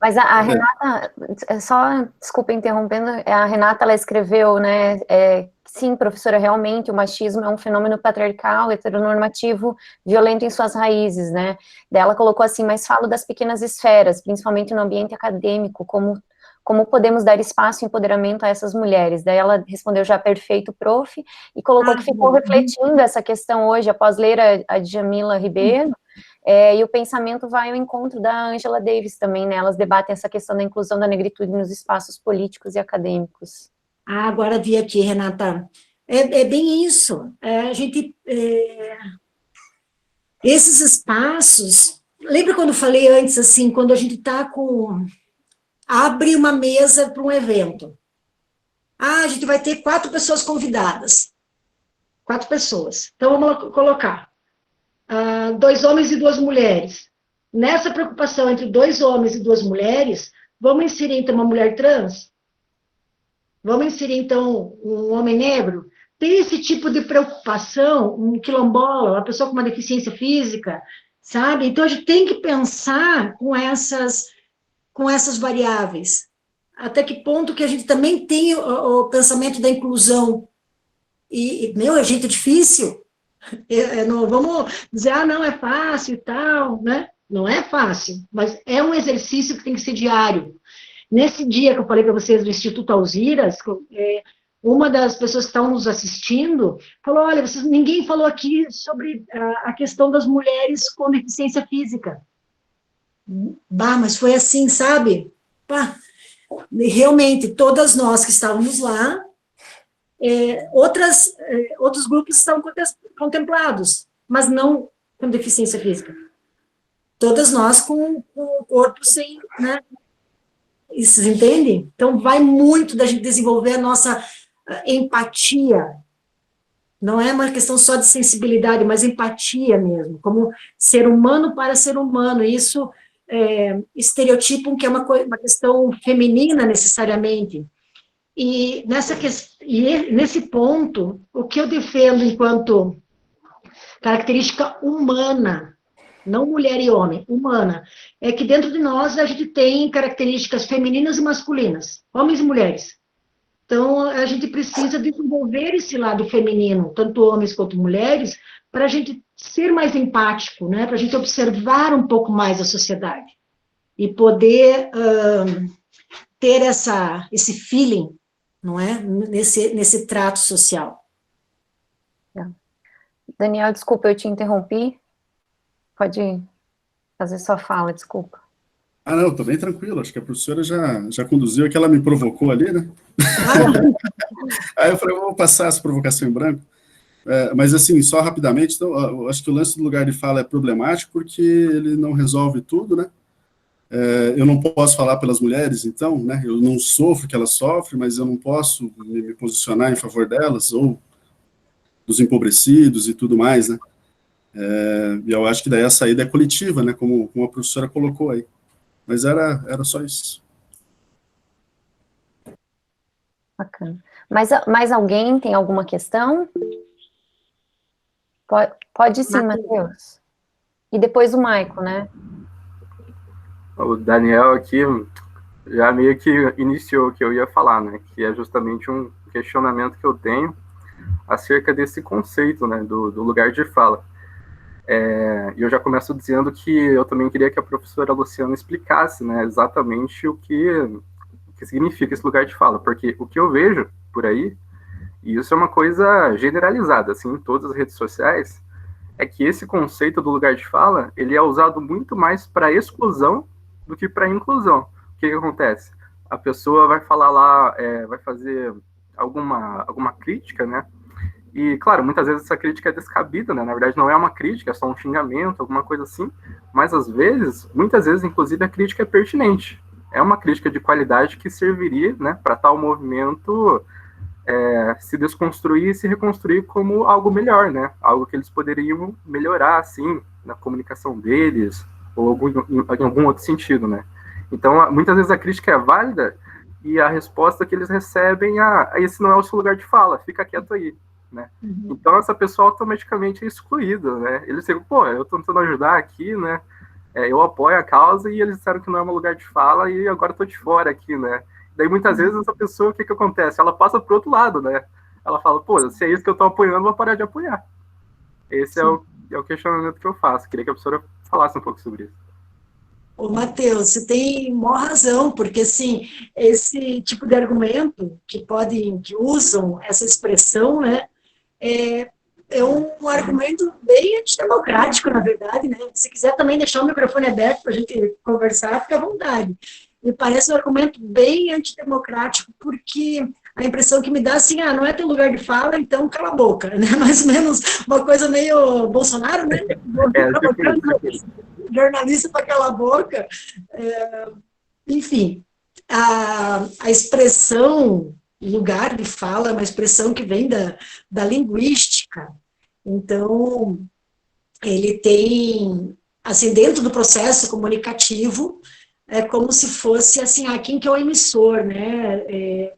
Mas a Renata, só, desculpa interrompendo, a Renata, ela escreveu, né, sim, professora, realmente o machismo é um fenômeno patriarcal, heteronormativo, violento em suas raízes, né, daí ela colocou assim, mas falo das pequenas esferas, principalmente no ambiente acadêmico, como podemos dar espaço e empoderamento a essas mulheres, daí ela respondeu já perfeito, prof, e colocou que ficou refletindo essa questão hoje, após ler a Djamila Ribeiro, e o pensamento vai ao encontro da Angela Davis também, né? Elas debatem essa questão da inclusão da negritude nos espaços políticos e acadêmicos. Ah, agora vi aqui, Renata. É bem isso. Esses espaços... Lembra quando eu falei antes, assim, quando a gente está com... Abre uma mesa para um evento. Ah, a gente vai ter 4 pessoas convidadas. 4 pessoas. Então, vamos colocar 2 homens e 2 mulheres. Nessa preocupação entre 2 homens e 2 mulheres, vamos inserir, então, uma mulher trans? Vamos inserir, então, um homem negro? Tem esse tipo de preocupação, um quilombola, uma pessoa com uma deficiência física, sabe? Então, a gente tem que pensar com essas variáveis. Até que ponto que a gente também tem o pensamento da inclusão. Gente, é difícil. Não vamos dizer, não, é fácil e tal, né? Não é fácil, mas é um exercício que tem que ser diário. Nesse dia que eu falei para vocês do Instituto Alziras, uma das pessoas que estavam nos assistindo falou, olha, ninguém falou aqui sobre a questão das mulheres com deficiência física. Bah, mas foi assim, sabe? Pá. Realmente, todas nós que estávamos lá, outros grupos estão contemplados, mas não com deficiência física. Todas nós com o corpo sem, né? Isso, entende? Então, vai muito da gente desenvolver a nossa empatia. Não é uma questão só de sensibilidade, mas empatia mesmo, como ser humano para ser humano. Isso estereotipam que é uma questão feminina necessariamente. E nesse ponto, o que eu defendo enquanto característica humana, não mulher e homem, humana, é que dentro de nós a gente tem características femininas e masculinas, homens e mulheres. Então, a gente precisa desenvolver esse lado feminino, tanto homens quanto mulheres, para a gente ser mais empático, né? Para a gente observar um pouco mais a sociedade e poder ter esse feeling, não é? Nesse trato social. Daniel, desculpa, eu te interrompi. Pode fazer sua fala, desculpa. Ah, não, tô bem tranquilo, acho que a professora já conduziu, que ela me provocou ali, né? Aí eu falei, vou passar essa provocação em branco. Mas assim, só rapidamente, então, eu acho que o lance do lugar de fala é problemático porque ele não resolve tudo, né? Eu não posso falar pelas mulheres, então, né? Eu não sofro o que elas sofrem, mas eu não posso me posicionar em favor delas, ou dos empobrecidos e tudo mais, né? E eu acho que daí a saída é coletiva, né? Como a professora colocou aí. Mas era só isso. Bacana. Mais alguém tem alguma questão? Pode sim, Matheus. E depois o Maico, né? O Daniel aqui já meio que iniciou o que eu ia falar, né? Que é justamente um questionamento que eu tenho acerca desse conceito, né? Do lugar de fala. E eu já começo dizendo que eu também queria que a professora Luciana explicasse, né, exatamente o que significa esse lugar de fala, porque o que eu vejo por aí, e isso é uma coisa generalizada, assim, em todas as redes sociais, é que esse conceito do lugar de fala, ele é usado muito mais para exclusão do que para inclusão. O que acontece? A pessoa vai falar lá, vai fazer alguma crítica, né? E, claro, muitas vezes essa crítica é descabida, né? Na verdade, não é uma crítica, é só um xingamento, alguma coisa assim. Mas, às vezes, muitas vezes, inclusive, a crítica é pertinente. É uma crítica de qualidade que serviria, né, para tal movimento se desconstruir e se reconstruir como algo melhor, né? Algo que eles poderiam melhorar, assim, na comunicação deles, ou em algum outro sentido, né? Então, muitas vezes a crítica é válida e a resposta que eles recebem esse não é o seu lugar de fala, fica quieto aí. Né? Uhum. Então essa pessoa automaticamente é excluída, né? Eles ficam, eu tô tentando ajudar aqui, né? eu apoio a causa e eles disseram que não é meu lugar de fala e agora eu tô de fora aqui, né? Daí muitas vezes essa pessoa, o que acontece? Ela passa pro outro lado, né? Ela fala, pô, se é isso que eu tô apoiando, eu vou parar de apoiar. Esse é o questionamento que eu faço. Queria que a professora falasse um pouco sobre isso. Ô, Matheus, você tem maior razão, porque, assim, esse tipo de argumento que usam essa expressão, né, é um argumento bem antidemocrático, na verdade, né? Se quiser também deixar o microfone aberto para a gente conversar, fica à vontade. Me parece um argumento bem antidemocrático, porque a impressão que me dá, assim, não é teu lugar de fala, então cala a boca, né? Mais ou menos uma coisa meio Bolsonaro, né? Jornalista para calar a boca. Enfim, a expressão lugar de fala é uma expressão que vem da linguística. Então, ele tem, assim, dentro do processo comunicativo, é como se fosse, assim, quem que é o emissor, né?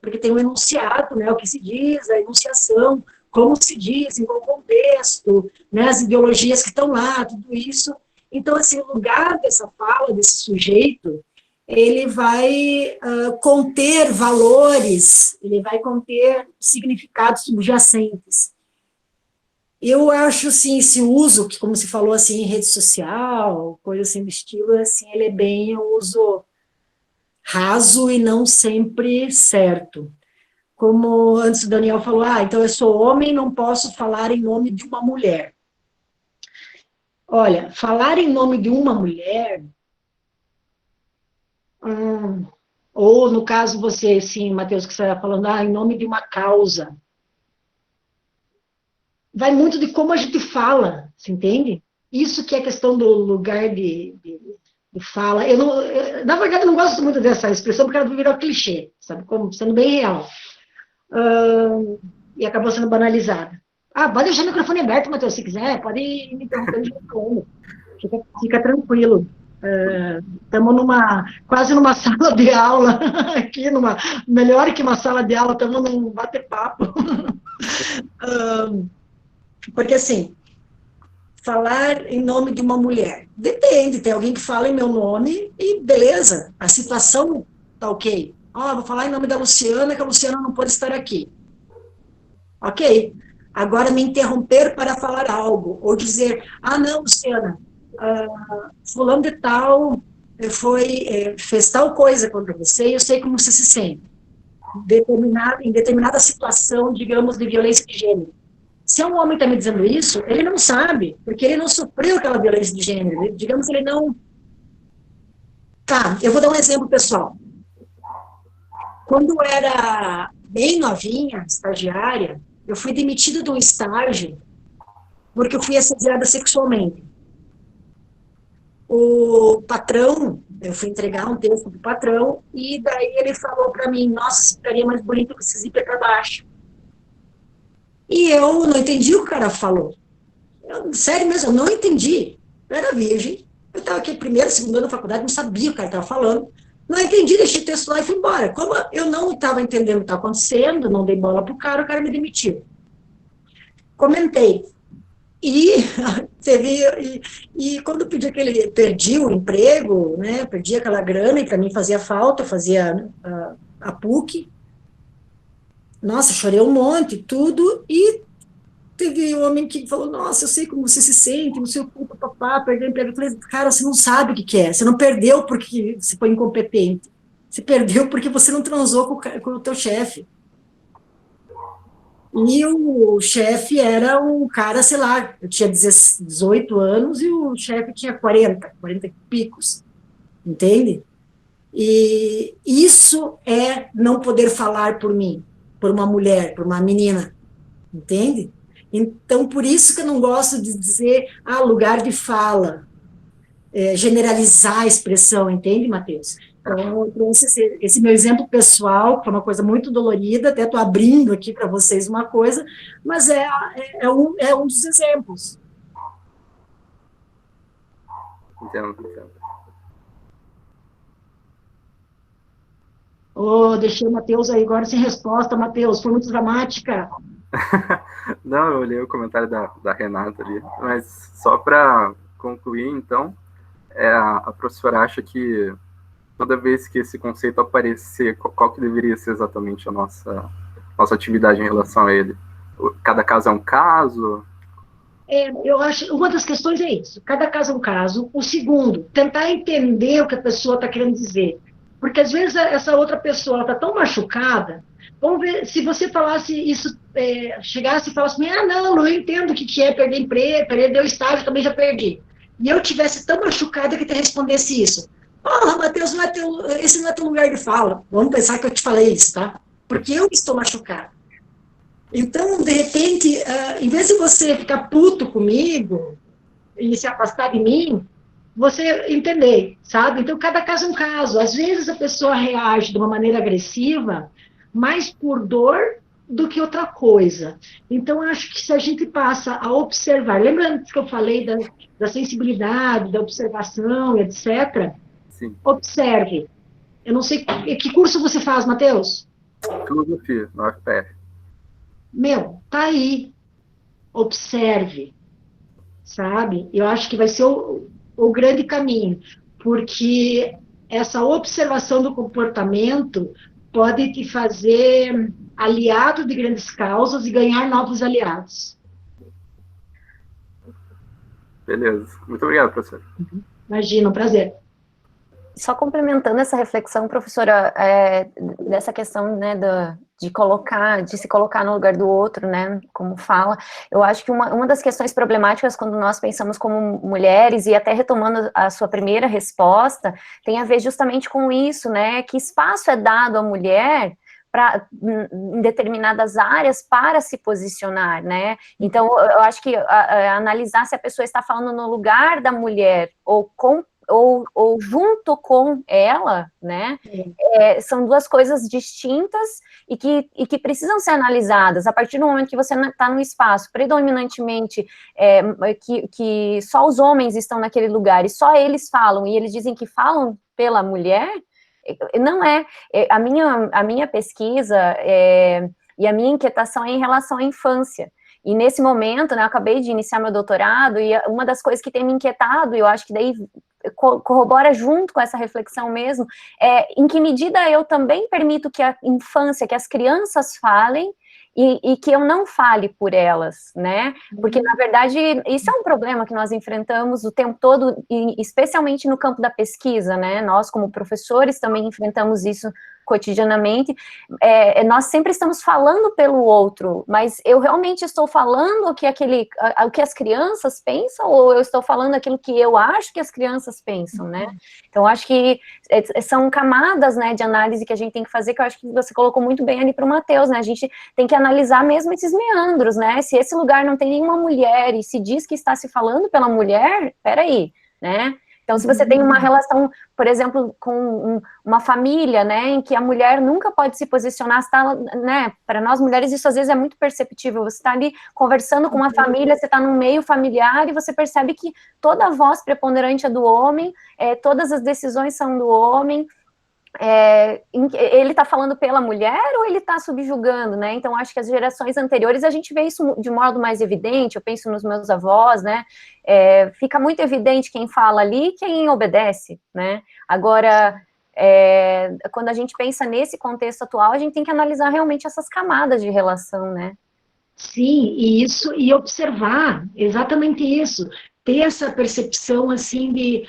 Porque tem o enunciado, né? O que se diz, a enunciação, como se diz, em qual contexto, né? As ideologias que estão lá, tudo isso. Então, assim, o lugar dessa fala, desse sujeito, ele vai conter valores, ele vai conter significados subjacentes. Eu acho, assim, esse uso, que como se falou, assim, em rede social, coisa assim do estilo, assim, ele é bem um uso raso e não sempre certo. Como antes o Daniel falou, então eu sou homem, não posso falar em nome de uma mulher. Olha, falar em nome de uma mulher... ou, no caso, você, sim, Matheus, que você está falando, em nome de uma causa. Vai muito de como a gente fala, você entende? Isso que é questão do lugar de fala. Na verdade, eu não gosto muito dessa expressão, porque ela virou clichê, sabe? Como sendo bem real. E acabou sendo banalizada. Pode deixar o microfone aberto, Matheus, se quiser, pode me interromper de novo. Fica tranquilo. Estamos quase numa sala de aula aqui, melhor que uma sala de aula, estamos num bate-papo. Porque, assim, falar em nome de uma mulher, depende, tem alguém que fala em meu nome e beleza, a situação tá ok. Vou falar em nome da Luciana, que a Luciana não pode estar aqui. Ok. Agora, me interromper para falar algo, ou dizer, não, Luciana, fulano de tal fez tal coisa contra você e eu sei como você se sente. Em determinada situação, digamos, de violência de gênero. Se um homem está me dizendo isso, ele não sabe, porque ele não sofreu aquela violência de gênero. Digamos, ele não... Eu vou dar um exemplo, pessoal. Quando eu era bem novinha, estagiária, eu fui demitida de um estágio porque eu fui assediada sexualmente. O patrão, eu fui entregar um texto do patrão, e daí ele falou para mim, nossa, você ficaria mais bonito com esse zíper para baixo. E eu não entendi o que o cara falou. Sério mesmo, eu não entendi. Eu era virgem, eu estava aqui primeiro, segundo ano da faculdade, não sabia o que o cara estava falando. Não entendi, deixei o texto lá e fui embora. Como eu não estava entendendo o que estava acontecendo, não dei bola pro cara, o cara me demitiu. Comentei. E quando eu perdi o emprego, né, perdi aquela grana, e para mim fazia falta, fazia a PUC, nossa, chorei um monte, tudo, e teve um homem que falou, nossa, eu sei como você se sente, não sei o que, papá, perdeu o emprego. Eu falei, cara, você não sabe o que é, você não perdeu porque você foi incompetente, você perdeu porque você não transou com o teu chefe. E o chefe era um cara, sei lá, eu tinha 18 anos e o chefe tinha 40 e picos, entende? E isso é não poder falar por mim, por uma mulher, por uma menina, entende? Então, por isso que eu não gosto de dizer, lugar de fala, generalizar a expressão, entende, Matheus? Então, eu trouxe esse meu exemplo pessoal, que é uma coisa muito dolorida, até estou abrindo aqui para vocês uma coisa, mas é um dos exemplos. Entendo. Deixei o Matheus aí agora sem resposta, Matheus, foi muito dramática. Não, eu olhei o comentário da Renata ali, mas só para concluir, então, a professora acha que toda vez que esse conceito aparecer, qual que deveria ser exatamente a nossa atividade em relação a ele? Cada caso é um caso? Eu acho, uma das questões é isso, cada caso é um caso. O segundo, tentar entender o que a pessoa está querendo dizer. Porque às vezes essa outra pessoa está tão machucada, vamos ver, se você falasse isso, chegasse e falasse assim, não, eu entendo o que é perder emprego, perder o estágio, também já perdi. E eu tivesse tão machucada que te respondesse isso. Matheus, esse não é teu lugar de fala. Vamos pensar que eu te falei isso, tá? Porque eu estou machucada. Então, de repente, em vez de você ficar puto comigo e se afastar de mim, você entender, sabe? Então, cada caso é um caso. Às vezes a pessoa reage de uma maneira agressiva, mais por dor do que outra coisa. Então, acho que se a gente passa a observar, lembra antes que eu falei da sensibilidade, da observação, etc., Sim. observe. Eu não sei, que curso você faz, Matheus? Filosofia, no UFPR. Tá aí. Observe, sabe? Eu acho que vai ser o grande caminho, porque essa observação do comportamento pode te fazer aliado de grandes causas e ganhar novos aliados. Beleza. Muito obrigado, professor. Imagina, um prazer. Só complementando essa reflexão, professora, dessa questão, né, de se colocar no lugar do outro, né, como fala, eu acho que uma das questões problemáticas quando nós pensamos como mulheres, e até retomando a sua primeira resposta, tem a ver justamente com isso, né, que espaço é dado à mulher em determinadas áreas para se posicionar, né, então eu acho que analisar se a pessoa está falando no lugar da mulher, ou junto com ela, né, são duas coisas distintas e que precisam ser analisadas. A partir do momento que você está num espaço predominantemente que só os homens estão naquele lugar e só eles falam, e eles dizem que falam pela mulher, não a minha pesquisa e a minha inquietação é em relação à infância. E nesse momento, né, eu acabei de iniciar meu doutorado, e uma das coisas que tem me inquietado, e eu acho que daí corrobora junto com essa reflexão mesmo, em que medida eu também permito que a infância, que as crianças falem, e que eu não fale por elas, né, porque na verdade isso é um problema que nós enfrentamos o tempo todo, e especialmente no campo da pesquisa, né, nós como professores também enfrentamos isso cotidianamente, nós sempre estamos falando pelo outro, mas eu realmente estou falando o que as crianças pensam, ou eu estou falando aquilo que eu acho que as crianças pensam, né? Então, acho que são camadas, né, de análise que a gente tem que fazer, que eu acho que você colocou muito bem ali para o Matheus, né? A gente tem que analisar mesmo esses meandros, né? Se esse lugar não tem nenhuma mulher e se diz que está se falando pela mulher, peraí, né? Então, se você tem uma relação, por exemplo, com uma família, né, em que a mulher nunca pode se posicionar, né, para nós mulheres isso às vezes é muito perceptível, você está ali conversando com uma família, você está num meio familiar e você percebe que toda a voz preponderante é do homem, todas as decisões são do homem, ele está falando pela mulher ou ele está subjugando, né? Então, acho que as gerações anteriores a gente vê isso de modo mais evidente, eu penso nos meus avós, né? Fica muito evidente quem fala ali e quem obedece, né? Agora, quando a gente pensa nesse contexto atual, a gente tem que analisar realmente essas camadas de relação, né? Sim, e observar exatamente isso, ter essa percepção, assim, de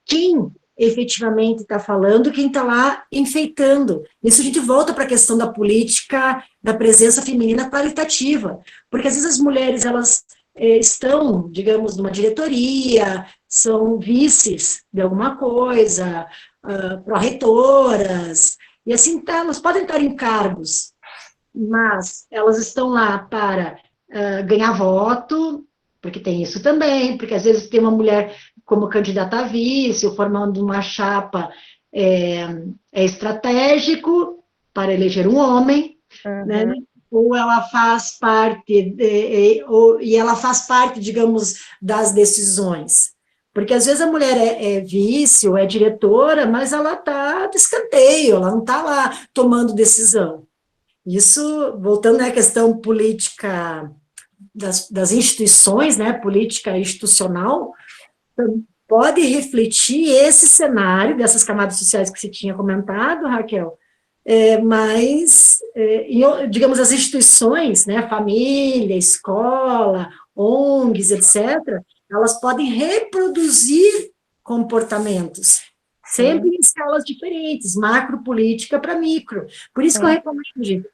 quem efetivamente está falando, quem está lá enfeitando. Isso a gente volta para a questão da política, da presença feminina qualitativa, porque às vezes as mulheres, elas estão, digamos, numa diretoria, são vices de alguma coisa, pró-reitoras, e assim, elas podem estar em cargos, mas elas estão lá para ganhar voto, porque tem isso também, porque às vezes tem uma mulher como candidata a vice, ou formando uma chapa, é estratégico para eleger um homem, né? Ou ela faz parte, e ela faz parte, digamos, das decisões. Porque às vezes a mulher é vice ou é diretora, mas ela está de escanteio, ela não está lá tomando decisão. Isso, voltando à questão política das instituições, né, política institucional, pode refletir esse cenário dessas camadas sociais que você tinha comentado, Raquel, mas, digamos, as instituições, né, família, escola, ONGs, etc., elas podem reproduzir comportamentos, sempre em escalas diferentes, macropolítica para micro. Por isso que eu recomendo, gente,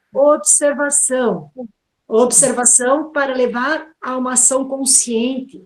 observação para levar a uma ação consciente.